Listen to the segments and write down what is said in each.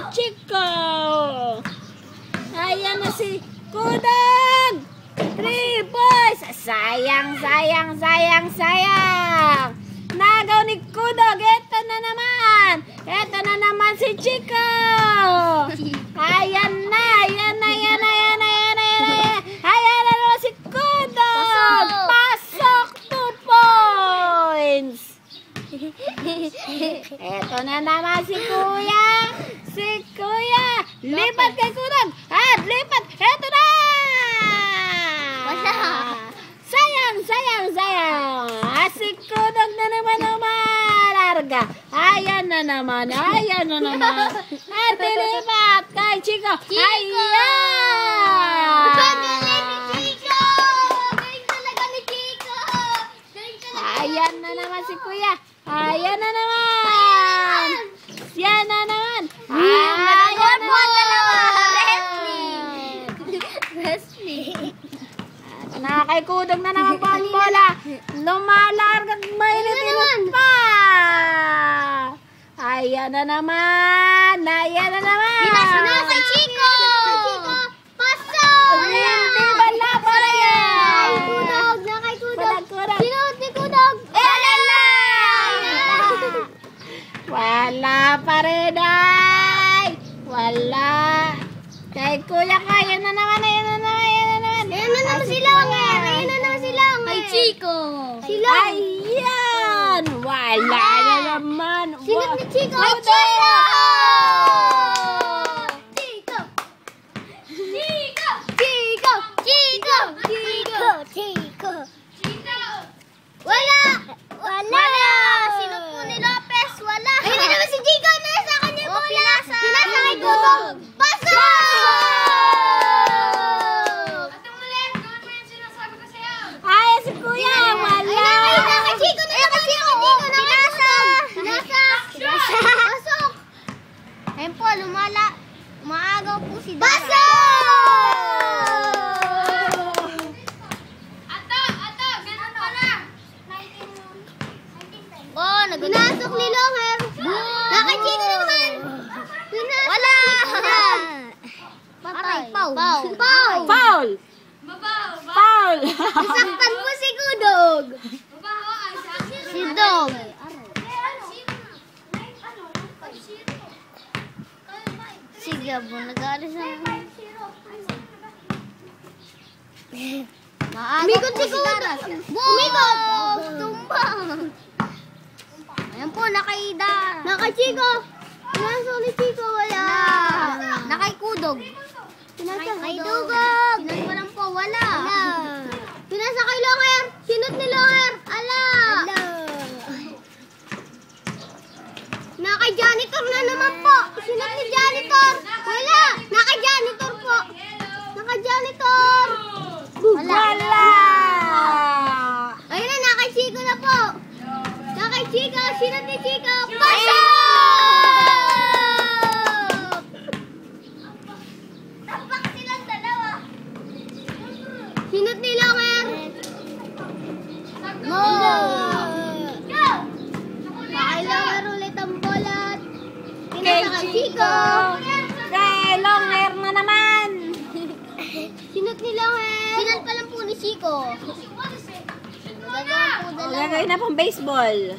Chico. Ayan na si Kudog. 3 points. Sayang. Nagaw ni Kudog. Ito na naman si Chico. Ayan na naman si Kudog. Pasok 2 points. Ito na naman si Kuya. Lipat kay Kudog. Lipat. Ito na. Sayang. Si Kudog na naman umalarga. Ayan na naman. At lipat kay Chico. Ayan na naman si Kuya. Ayan na naman. Yan na naman. Kay Kudog na naman po ang bola. Lumalargang mainit pa. Ayan na naman. Pinasa Chico. Pasok. Hindi ba la bola yan? Kay Kudog. Kudog. Sinuot ni Kudog. Wala pa rin ay. Wala. Kay Kuya kaya na naman. Kay Chico. Ayan. Wala na naman. Sinot ni Chico. Chico. Wala. Sinot po ni Lopez. Wala. Ayun na naman si Chico. Nasa kanya yung bola. Pinasa kay Kudog. Pasok! Ay, si Kuya. Wala. Kay Chico na naman. Pinasa. Pasok. Ayun po, umaagaw po si Dara. Pasok! Pinasok ni Longer. Kay Chico naman. Wala. Patay. Foul. Nasaktan mo si Kudog. Si Dog. Si Gabo, nag-aalis na. Umikot si Kudog. Umikot. Tumbang. Ayan po, nakaida. Nakay Chico. Pinasok ni Chico, wala. Nakay Kudog. Kay Dugog. Sinot ko lang po, wala. Pinasa kay Longer. Sinot ni Longer. Ala. Nakay janitor na naman po. Sinot ni janitor. Wala. Nakay janitor po. Nakay janitor. Wala. Ayun na, nakay Chico na po. Nakay Chico. Sinot ni Chico. Pasok! Sinot ni Longer. Go! Kay Longer ulit ang bola. Pinasa kay Chico. Kay Longer na naman. Sinot ni Longer. Sinot pa lang po ni Chico. Gagawin na pang baseball.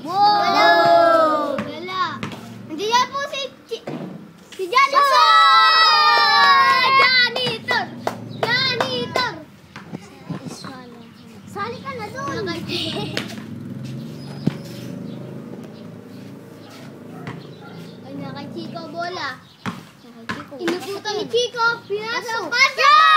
Wow! Wala. Hindi yan po si Janitor! Janitor! Sali ka na doon. Ay, nakay Chico bola. Inuputan ni Chico. Pinasok. Pasok!